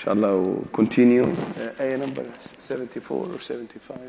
Inshallah, we'll continue. Ayah number 74 or 75.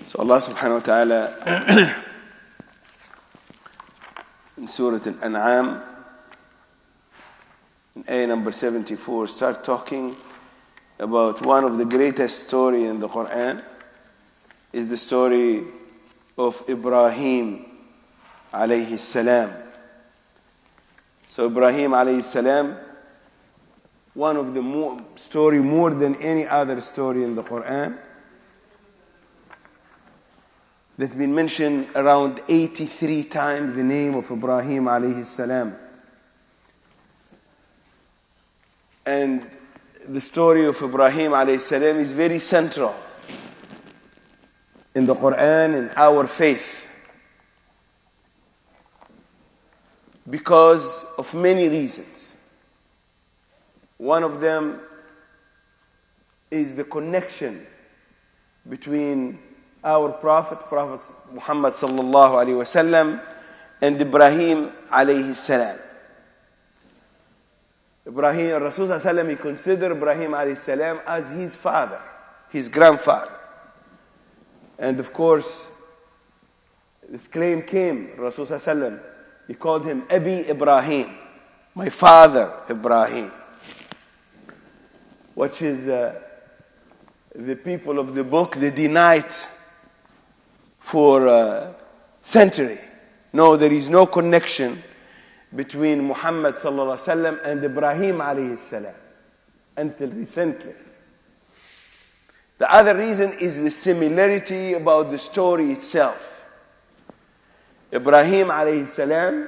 So Allah subhanahu wa ta'ala in Surah Al-An'am in ayah number 74 start talking about one of the greatest story in the Quran is the story of Ibrahim alayhi salam. So Ibrahim alayhi salam, one of the story more than any other story in the Quran, that's been mentioned around 83 times the name of Ibrahim alayhi salam. And the story of Ibrahim alayhi salam is very central in the Quran and our faith because of many reasons. One of them is the connection between our Prophet Muhammad sallallahu alaihi wasallam and Ibrahim alayhi salam. Ibrahim, Rasul sallallahu alaihi wasallam, he considered Ibrahim alayhi salam as his father, his grandfather. And of course, this claim came, Rasul sallallahu alaihi wasallam, he called him Abi Ibrahim, my father Ibrahim, which is the people of the book, they denied for century. No, there is no connection between Muhammad sallallahu alaihi wasallam and Ibrahim alayhi salam until recently. The other reason is the similarity about the story itself. Ibrahim alayhi salam,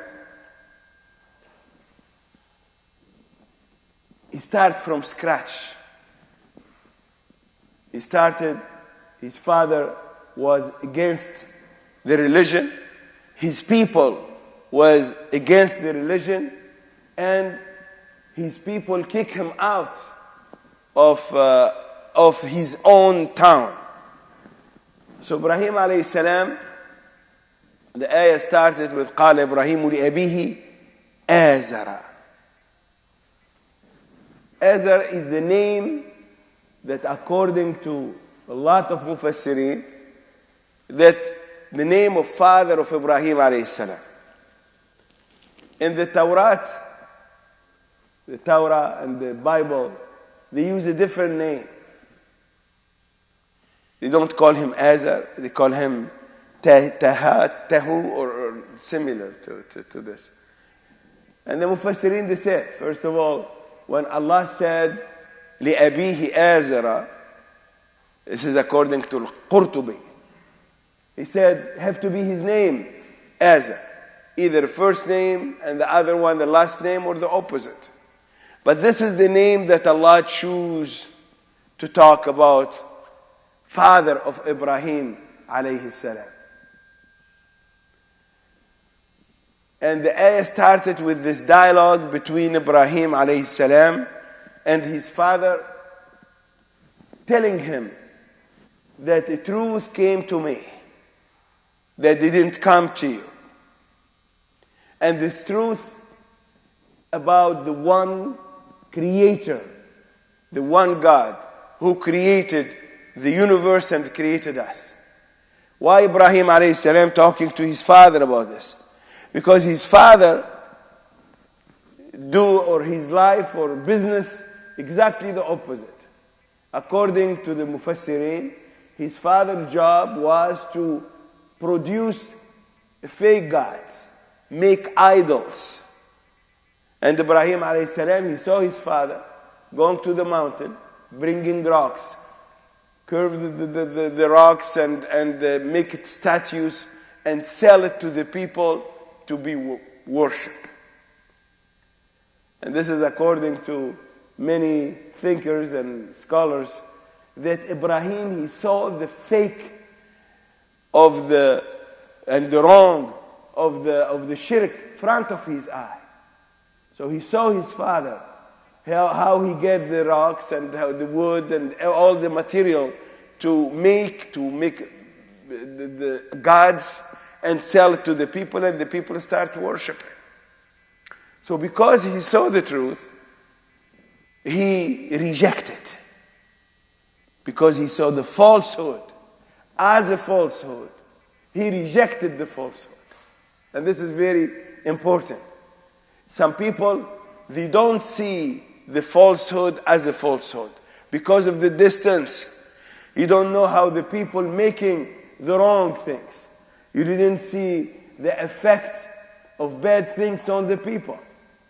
he started from scratch. He started, his father was against the religion, his people was against the religion, and his people kicked him out of his own town. So Ibrahim alayhi salam, the ayah started with قال إبراهيم لأبيه آزر. Azar is the name that, according to a lot of mufassirin, that the name of father of Ibrahim alayhi salam. In the Torah and the Bible, they use a different name. They don't call him Azar, they call him Tahu or similar to this. And the mufassirin, they said, first of all, when Allah said لأبيه آزر, this is according to Al-Qurtubi, he said, have to be his name, Azar. Either first name and the other one, the last name, or the opposite. But this is the name that Allah chose to talk about, father of Ibrahim alayhi salam. And the ayah started with this dialogue between Ibrahim alayhi salam and his father, telling him that the truth came to me, that didn't come to you. And this truth about the one creator, the one God who created the universe and created us. Why Ibrahim alayhi salam talking to his father about this? Because his father or his life or business exactly the opposite. According to the Mufassirin, his father's job was to produce fake gods, make idols. And Ibrahim alayhi salam, he saw his father going to the mountain, bringing rocks, curve the rocks and make it statues and sell it to the people to be worshipped. And this is according to many thinkers and scholars, that Ibrahim, he saw the fake of the wrong of the shirk front of his eye. So he saw his father, how he get the rocks and how the wood and all the material to make the gods and sell it to the people, and the people start worshiping. So because he saw the truth, he rejected. Because he saw the falsehood as a falsehood, he rejected the falsehood. And this is very important. Some people, they don't see the falsehood as a falsehood. Because of the distance, you don't know how the people making the wrong things. You didn't see the effect of bad things on the people.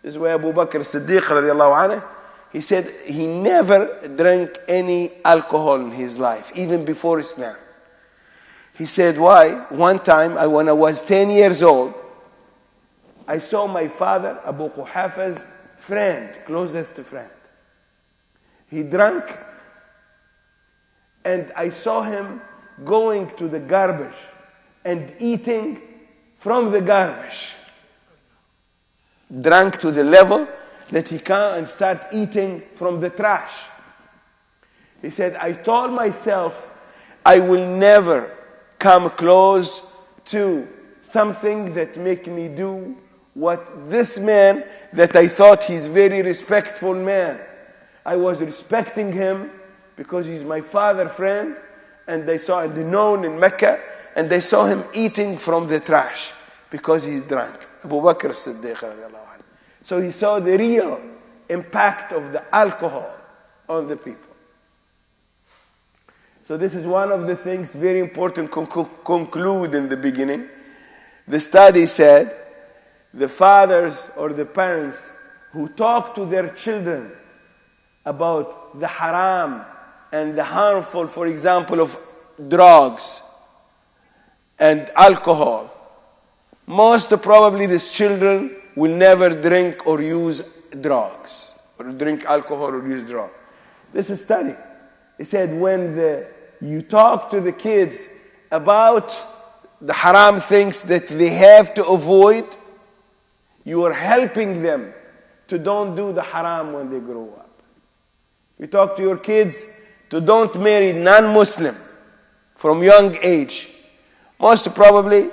This is why Abu Bakr Siddiq radiallahu anhu, he said he never drank any alcohol in his life, even before Islam. He said, why? One time, when I was 10 years old, I saw my father, Abu Quhafa's friend, closest friend. He drank, and I saw him going to the garbage and eating from the garbage. Drank to the level that he can and start eating from the trash. He said, I told myself I will never come close to something that make me do what this man that I thought he's very respectful man. I was respecting him because he's my father friend, and they saw it known in Mecca, and they saw him eating from the trash because he's drunk. Abu Bakr Siddiq radiallahu anhu. So he saw the real impact of the alcohol on the people. So this is one of the things very important to conclude in the beginning. The study said the fathers or the parents who talk to their children about the haram and the harmful, for example, of drugs and alcohol, most probably these children will never drink or use drugs, or drink alcohol or use drugs. This is study. He said when you talk to the kids about the haram things that they have to avoid, you are helping them to don't do the haram when they grow up. You talk to your kids to don't marry non-Muslim from young age. Most probably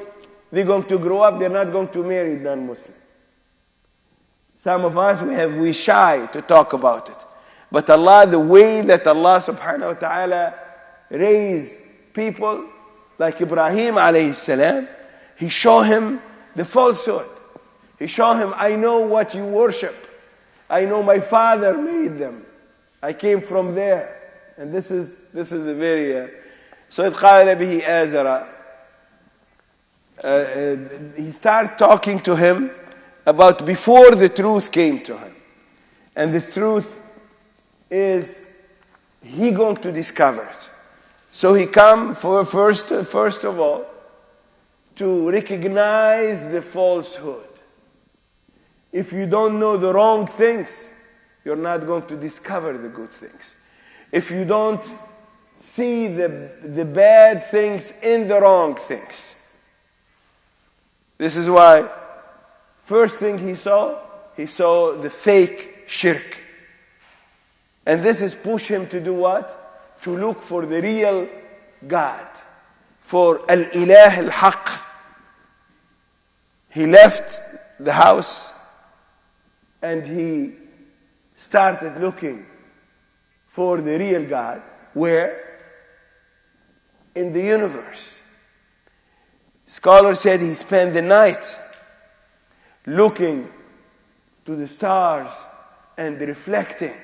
they're going to grow up, they're not going to marry non-Muslim. Some of us, we shy to talk about it. But Allah, the way that Allah subhanahu wa ta'ala raised people like Ibrahim alayhi salam, He showed him the falsehood. He showed him, I know what you worship. I know my father made them. I came from there. And this is a very... So إذ قال به آزر, he started talking to him about before the truth came to him. And this truth is he going to discover it. So he come for first of all to recognize the falsehood. If you don't know the wrong things, you're not going to discover the good things. If you don't see the bad things in the wrong things. This is why first thing he saw the fake shirk. And this is push him to do what? To look for the real God. For al-ilah al-haq. He left the house and he started looking for the real God. Where? In the universe. Scholars said he spent the night looking to the stars and reflecting.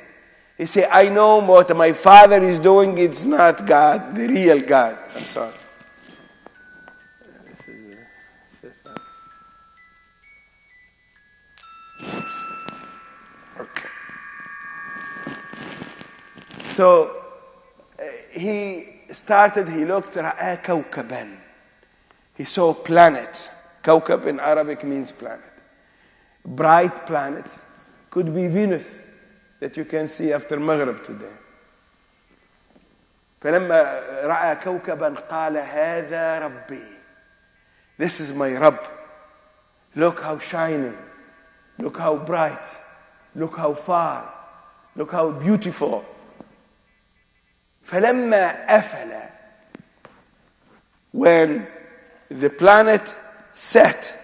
He said, I know what my father is doing, it's not God, the real God. I'm sorry. Okay. So he looked, رأى كوكبا. He saw a planet. كوكب in Arabic means planet. Bright planet. Could be Venus that you can see after Maghrib today. فلما رأى كوكبا قال هذا ربي. This is my Rabb. Look how shining. Look how bright. Look how far. Look how beautiful. فلما أفل, when the planet set,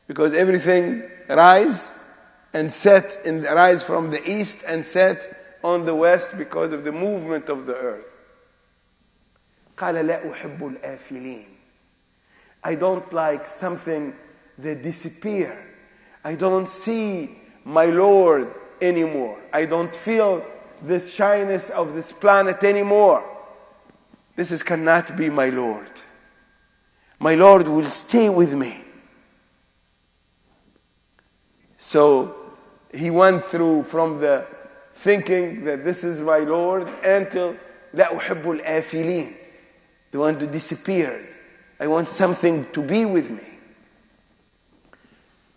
because everything rise and set, rise from the east and set on the west because of the movement of the earth. قال لا أحب الآفلين. I don't like something that disappear. I don't see my Lord anymore. I don't feel the shyness of this planet anymore. This cannot be my Lord. My Lord will stay with me. So he went through from the thinking that this is my Lord until لا أحب الآفلين, the one who disappeared. I want something to be with me.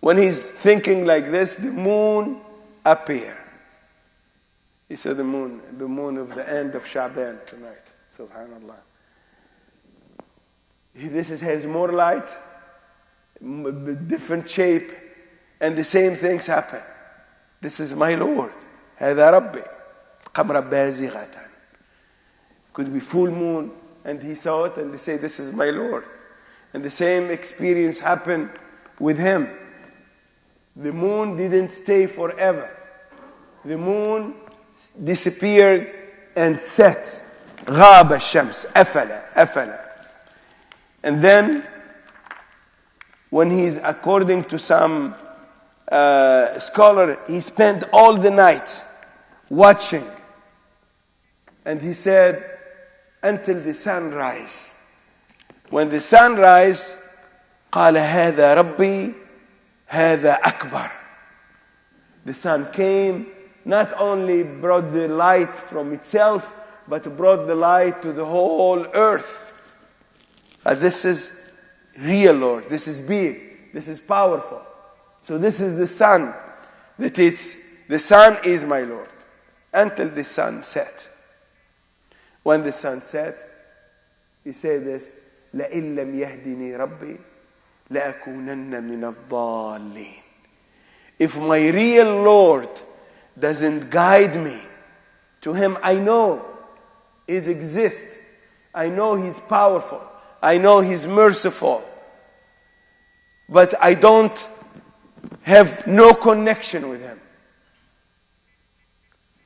When he's thinking like this, the moon appeared. He saw the moon of the end of Sha'ban tonight. Subhanallah. This has more light, different shape, and the same things happen. This is my Lord. هذا ربي. القمر بازغة. Could be full moon, and he saw it, and they say, this is my Lord. And the same experience happened with him. The moon didn't stay forever. The moon disappeared and set. غاب الشمس. أفل. And then, when he's, according to some scholar, he spent all the night watching. And he said, until the sunrise. When the sun rise, قال هذا ربي هذا أكبر. The sun came, not only brought the light from itself, but brought the light to the whole earth. This is real, Lord. This is big. This is powerful. So this is the sun. The sun is my Lord. Until the sun set. When the sun set, he said this, لَإِن لَمْ يَهْدِنِي رَبِّي لَأَكُونَنَّ مِنَ الضَّالِّينَ. If my real Lord doesn't guide me to him, I know he exists. I know he's powerful. I know he's merciful. But I don't have no connection with him.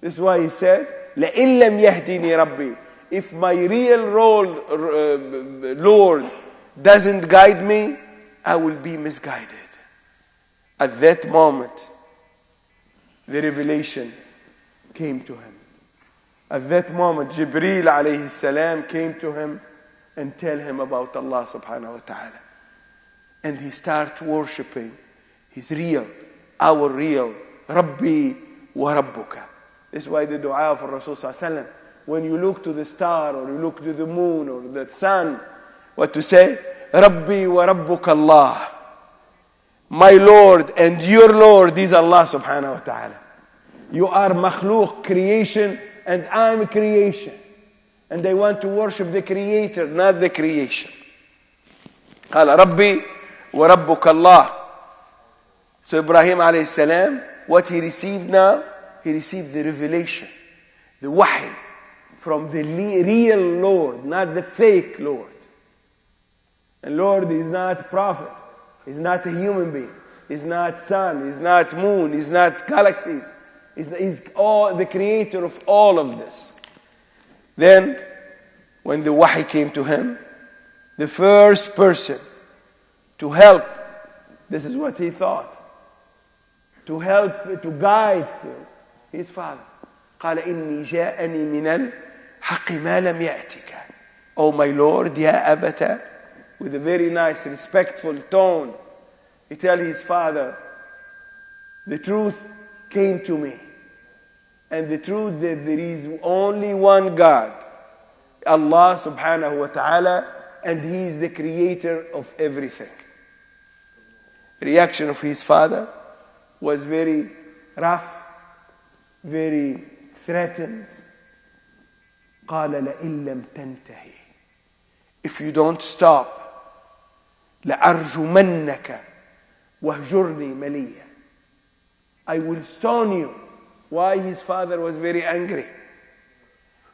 This is why he said, لَإِن لَمْ يَهْدِنِي رَبِّي. If my real Lord doesn't guide me, I will be misguided. At that moment, the revelation came to him. At that moment, Jibreel alayhi salam came to him and tell him about Allah subhanahu wa ta'ala. And he started worshipping his real, our real, Rabbi wa Rabbuka. This is why the dua of Rasul sallallahu alayhi wa sallam, when you look to the star or you look to the moon or the sun, what to say? Rabbi wa Rabbuka Allah. My Lord and your Lord is Allah subhanahu wa ta'ala. You are makhluk, creation, and I'm creation. And they want to worship the creator, not the creation. قال ربي وربك الله. So Ibrahim alayhi salam, what he received now, he received the revelation, the wahi from the real Lord, not the fake Lord. And Lord is not prophet. He's not a human being. He's not sun. He's not moon. He's not galaxies. He's all the creator of all of this. Then, when the wahi came to him, the first person to help, this is what he thought, to help, to guide his father. قال إني جاءني من الحق ما لم يأتك. Oh my Lord, يا أبتا, with a very nice, respectful tone, he tells his father, the truth came to me. And the truth that there is only one God, Allah subhanahu wa ta'ala, and He is the creator of everything. The reaction of his father was very rough, very threatened. قال لئن لم تنتهي, if you don't stop, لأرجمنك وهجرني مليا, I will stone you. Why his father was very angry?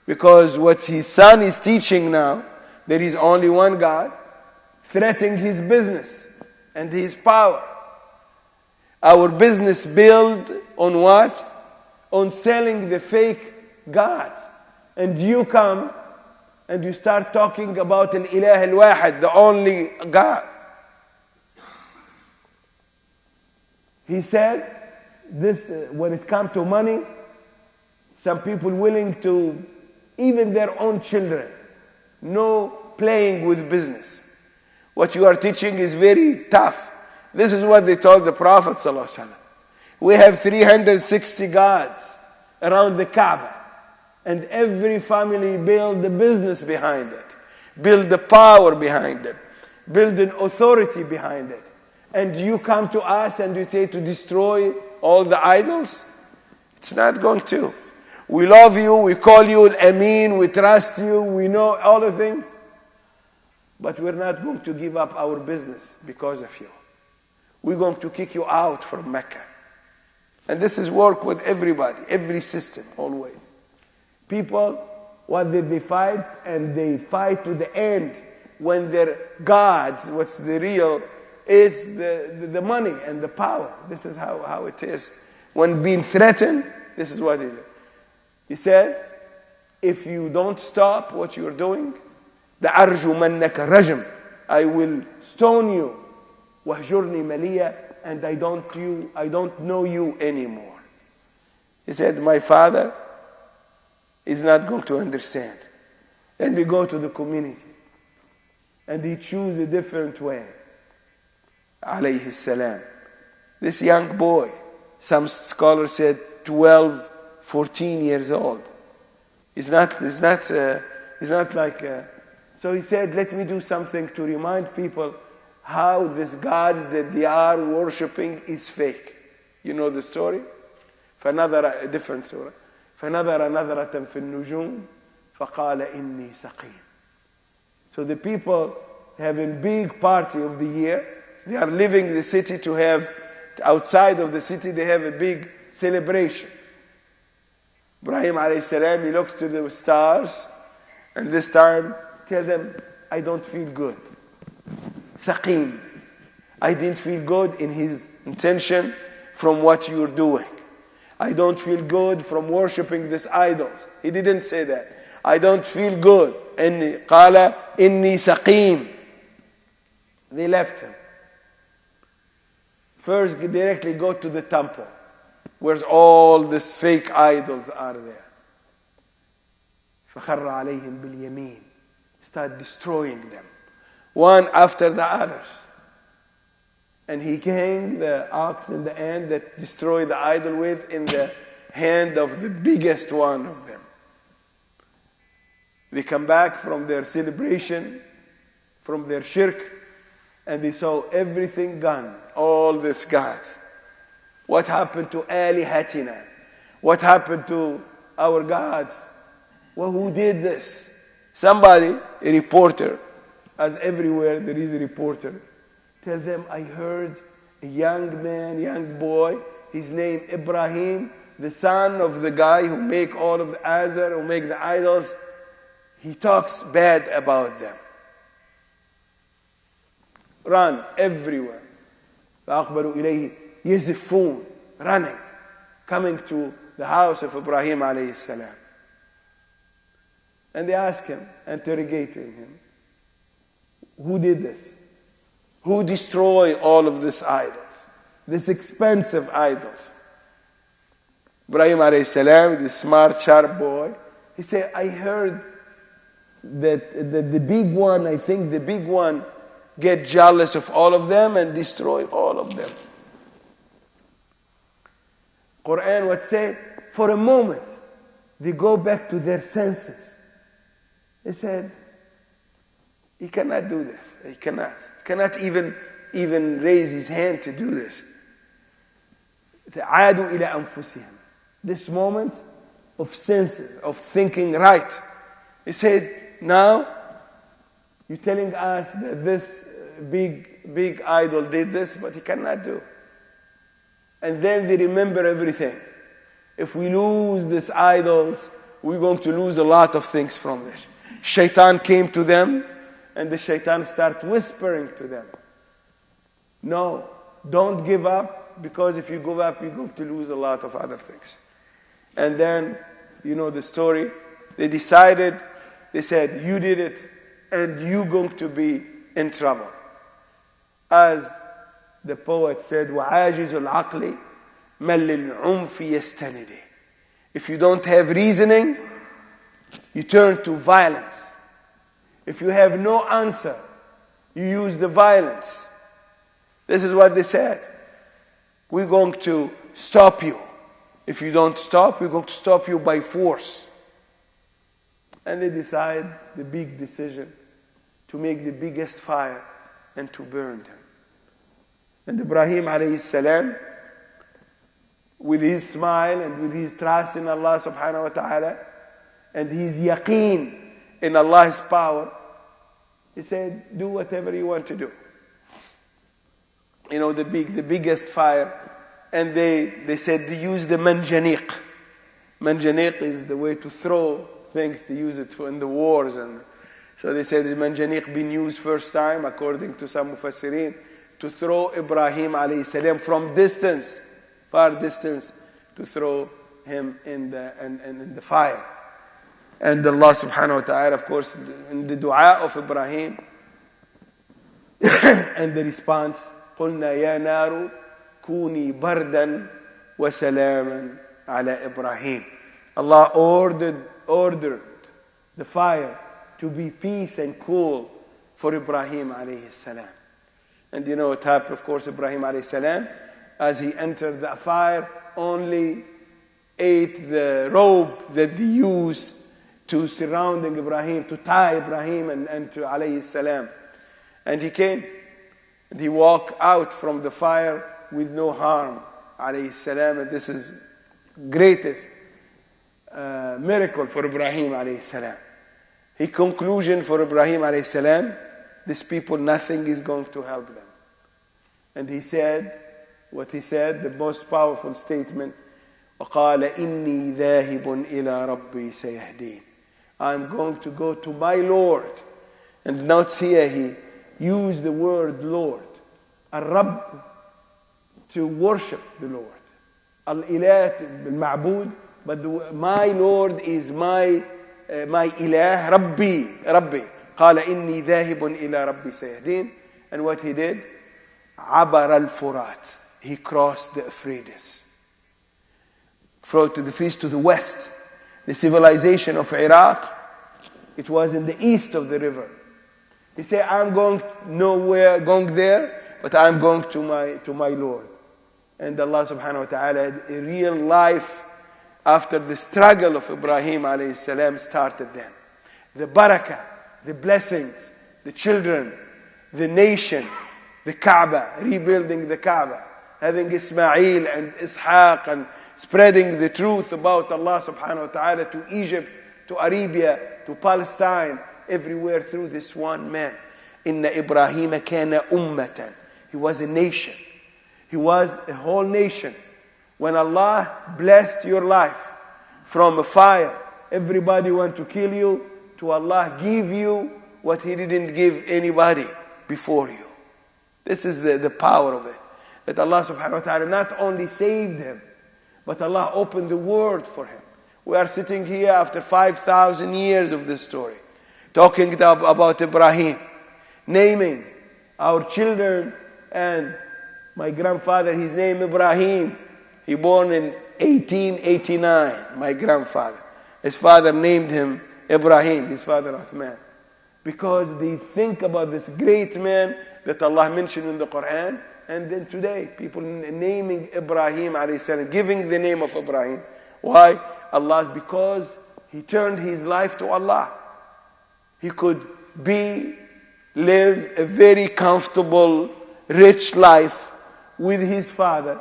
Because what his son is teaching now, there is only one God, threatening his business and his power. Our business built on what? On selling the fake gods. And you come and you start talking about al-ilah al-wahid, the only God. He said, this when it comes to money, some people willing to, even their own children, no playing with business. What you are teaching is very tough. This is what they told the Prophet ﷺ. We have 360 gods around the Kaaba, and every family build the business behind it, build the power behind it, build an authority behind it. And you come to us and you say to destroy all the idols? It's not going to. We love you, we call you Al-Amin, we trust you, we know all the things. But we're not going to give up our business because of you. We're going to kick you out from Mecca. And this is work with everybody, every system, always. People, what did they fight? And they fight to the end. When their gods, what's the real, is the money and the power. This is how it is. When being threatened, this is what it is. He said, if you don't stop what you're doing, لَأَرْجُمَنَّكَ رَجْمٍ, I will stone you. وَهْجُرْنِي مَلِيًّا, and I don't know you anymore. He said, my father is not going to understand. Then we go to the community. And he choose a different way. Alayhi salam. This young boy, some scholars said 12, 14 years old. He's not like... So he said, let me do something to remind people how this gods that they are worshipping is fake. You know the story? فنظر, a different surah. فنظر نظرة في النجوم فقال إني سقيم. So the people having big party of the year, they are leaving the city to have, outside of the city, they have a big celebration. Ibrahim alayhi salam, he looks to the stars, and this time, tell them, I don't feel good. Saqim. I didn't feel good in his intention from what you're doing. I don't feel good from worshipping these idols. He didn't say that. I don't feel good. قال إني سقيم. They left him. First, directly go to the temple, where all these fake idols are there. فخر عليهم باليمين. Start destroying them, one after the others. And he hanged the ox in the end that destroyed the idol with in the hand of the biggest one of them. They come back from their celebration, from their shirk, and they saw everything gone, all this gods. What happened to alihatina? What happened to our gods? Well, who did this? Somebody, a reporter, as everywhere there is a reporter, tell them, I heard a young man, young boy, his name Ibrahim, the son of the guy who make all of the Azar, who make the idols, he talks bad about them. Run everywhere. فأقبلوا إليه يزفون, running, coming to the house of Ibrahim alayhi salam. And they ask him, interrogating him, who did this? Who destroyed all of these idols? These expensive idols? Ibrahim alayhi salam, the smart, sharp boy, he said, I heard that the big one, I think the big one, get jealous of all of them and destroy all of them. Quran would say, for a moment, they go back to their senses. They said, he cannot do this. He cannot even raise his hand to do this. عادوا إلى أنفسهم. This moment of senses, of thinking right. He said, now you're telling us that this big idol did this, but he cannot do. And then they remember everything. If we lose these idols, we're going to lose a lot of things from this. Shaitan came to them, and the shaitan started whispering to them, no, don't give up, because if you give up, you're going to lose a lot of other things. And then, you know the story, they decided, they said, you did it, and you're going to be in trouble. As the poet said, وَعَاجِزُ الْعَقْلِ مَلِّ الْعُنْفِ يَسْتَنِدِ. If you don't have reasoning, you turn to violence. If you have no answer, you use the violence. This is what they said. We're going to stop you. If you don't stop, we're going to stop you by force. And they decide the big decision to make the biggest fire and to burn them. And Ibrahim alayhi salam, with his smile and with his trust in Allah subhanahu wa ta'ala, and his yaqeen in Allah's power, he said, do whatever you want to do. You know, the biggest fire. And they said they use the manjaniq. Manjaniq is the way to throw things. They use it in the wars. And so they said the manjaniq been used first time, according to some mufassirin, to throw Ibrahim alayhi salam from distance, far distance, to throw him in the fire. And Allah subhanahu wa ta'ala, of course, in the dua of Ibrahim, and the response, قُلْنَا يَا نَارُ كُونِي بَرْدًا وَسَلَامًا عَلَى إِبْرَاهِيمَ. Allah ordered the fire to be peace and cool for Ibrahim alayhi salam. And you know what happened, of course, Ibrahim alayhi salam, as he entered the fire, only ate the robe that they used to surrounding Ibrahim, to tie Ibrahim and to alayhi salam. And he came, and he walked out from the fire with no harm, alayhi salam. And this is greatest miracle for Ibrahim alayhi salam. His conclusion for Ibrahim alayhi salam, these people, nothing is going to help them. And he said, what he said, the most powerful statement, وَقَالَ إِنِّي ذَاهِبٌ إِلَىٰ رَبِّي سَيَهْدِينَ. I'm going to go to my Lord. And notice here he used the word Lord. Al-Rabb, to worship the Lord. Al-Ilah, al-Ma'bud, but my Lord is my Ilah, Rabbi. قال إني ذاهب إلى ربي سيهدين. And what he did? عبر الفرات. He crossed the Euphrates. To the west. The civilization of Iraq, it was in the east of the river. He said, I'm going there, but I'm going to my Lord. And Allah subhanahu wa ta'ala had a real life after the struggle of Ibrahim alayhi salam started then. The barakah, the blessings, the children, the nation, the Kaaba, rebuilding the Kaaba, having Ismail and Ishaq and spreading the truth about Allah subhanahu wa ta'ala to Egypt, to Arabia, to Palestine, everywhere through this one man. Inna Ibrahim kana ummatan. He was a nation. He was a whole nation. When Allah blessed your life from a fire, everybody want to kill you, to Allah give you what He didn't give anybody before you. This is the power of it. That Allah subhanahu wa ta'ala not only saved him, but Allah opened the world for him. We are sitting here after 5,000 years of this story, talking about Ibrahim, naming our children, and my grandfather, his name Ibrahim. He born in 1889, my grandfather. His father named him Ibrahim, his father Uthman. Because they think about this great man that Allah mentioned in the Quran, And then today, people naming Ibrahim alayhi salam, giving the name of Ibrahim. Why? Allah, because he turned his life to Allah. He could live a very comfortable, rich life with his father,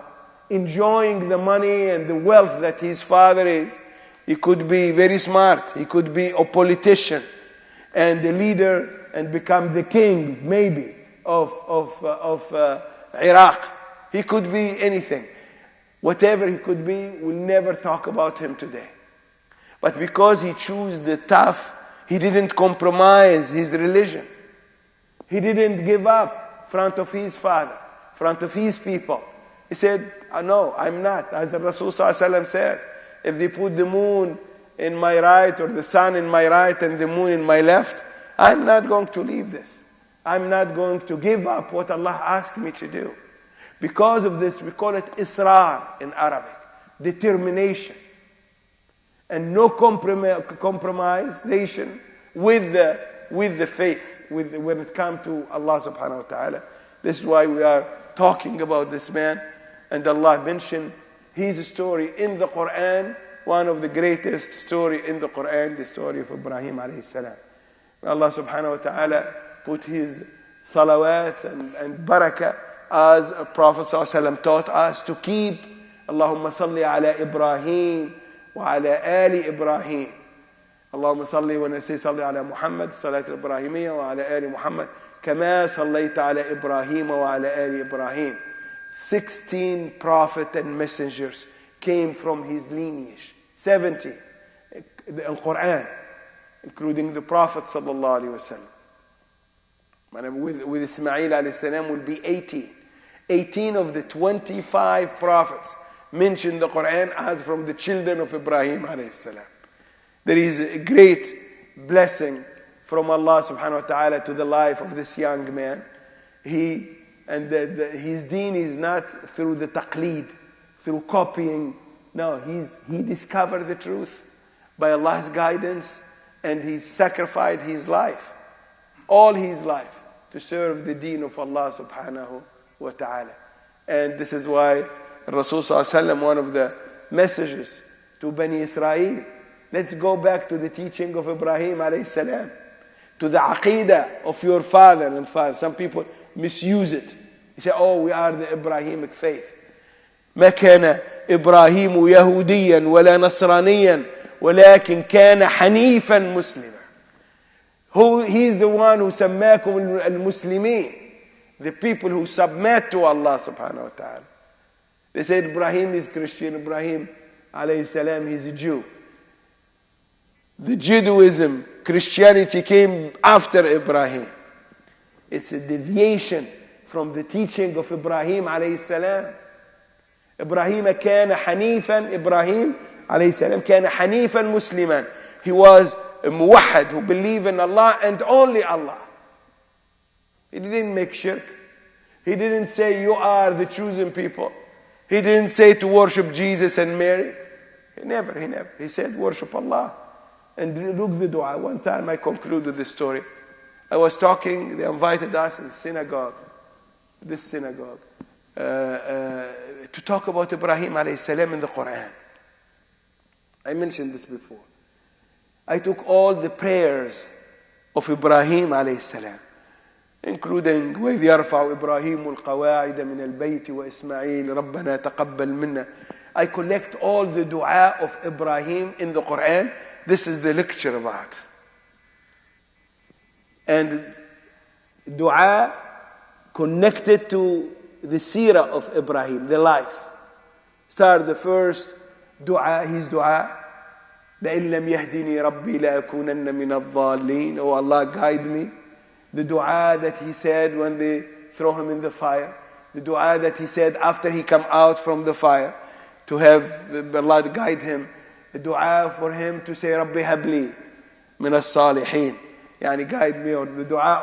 enjoying the money and the wealth that his father is. He could be very smart. He could be a politician and a leader and become the king, maybe, of Iraq. He could be anything. Whatever he could be, we'll never talk about him today. But because he chose the tough, he didn't compromise his religion. He didn't give up in front of his father, in front of his people. He said, no, I'm not. As the Rasul ﷺ said, if they put the moon in my right or the sun in my right and the moon in my left, I'm not going to leave this. I'm not going to give up what Allah asked me to do. Because of this, we call it Israr in Arabic, determination. And no compromisation with the faith when it comes to Allah subhanahu wa ta'ala. This is why we are talking about this man. And Allah mentioned his story in the Quran, one of the greatest story in the Quran, the story of Ibrahim alayhi salam. Allah subhanahu wa ta'ala put his salawat and barakah as Prophet sallallahu alayhi wa sallam taught us to keep. Allahumma salli ala Ibrahim wa ala ali Ibrahim. Allahumma salli, when I say salli ala Muhammad, salat al-Ibrahimiyya wa ala ali Muhammad, kama sallayta ala Ibrahim wa ala ali Ibrahim. 16 prophets and messengers came from his lineage. 70 in Quran, including the Prophet sallallahu alaihi wasallam. With Ismail alayhi salam will be 18. 18 of the 25 prophets mentioned the Quran as from the children of Ibrahim alayhi salam. There is a great blessing from Allah subhanahu wa ta'ala to the life of this young man. His deen is not through the taqleed, through copying. No, he discovered the truth by Allah's guidance, and he sacrificed his life, all his life, to serve the deen of Allah subhanahu wa ta'ala. And this is why Rasul sallallahu alaihi wasallam, one of the messages to Bani Israel, let's go back to the teaching of Ibrahim alayhi salam, to the aqidah of your father and father. Some people misuse it. They say, oh, we are the Abrahamic faith. ما كان إبراهيم يهوديا ولا نصرانيا ولكن كان حنيفا مسلما. He's the one who سماكم المسلمين, the people who submit to Allah subhanahu wa ta'ala. They said Ibrahim is Christian, Ibrahim alayhi salam, he's a Jew. The Judaism, Christianity came after Ibrahim. It's a deviation from the teaching of Ibrahim alayhi salam. إبراهيم كان حنيفا. إبراهيم عليه السلام كان حنيفا مسلما. He was a muwahhid who believed in Allah and only Allah. He didn't make shirk. He didn't say you are the chosen people. He didn't say to worship Jesus and Mary. He never. He said worship Allah. And look the dua. One time I conclude with this story. I was talking, they invited us in this synagogue, to talk about Ibrahim alayhi salam in the Quran. I mentioned this before. I took all the prayers of Ibrahim alayhi salam, including وَإِذْ يَرْفَعُ إِبْرَاهِيمُ الْقَوَاعِدَ مِنَ الْبَيْتِ وَإِسْمَعِيلُ رَبَّنَا تَقَبَّلْ مِنَّا. I collect all the dua of Ibrahim in the Quran. This is the lecture about. And dua connected to the seerah of Ibrahim, the life. Start the first dua, his dua. لَإِن لَمْ يَهْدِنِي رَبِّي لَأَكُونَنَّ مِنَ الضَّالِّينَ. Oh Allah, guide me. The dua that he said when they throw him in the fire. The dua that he said after he come out from the fire, to have Allah guide him. The dua for him to say, رَبِّ هَبْ لِي مِنَ الصَّالِحِينَ. يعني guide me, or the dua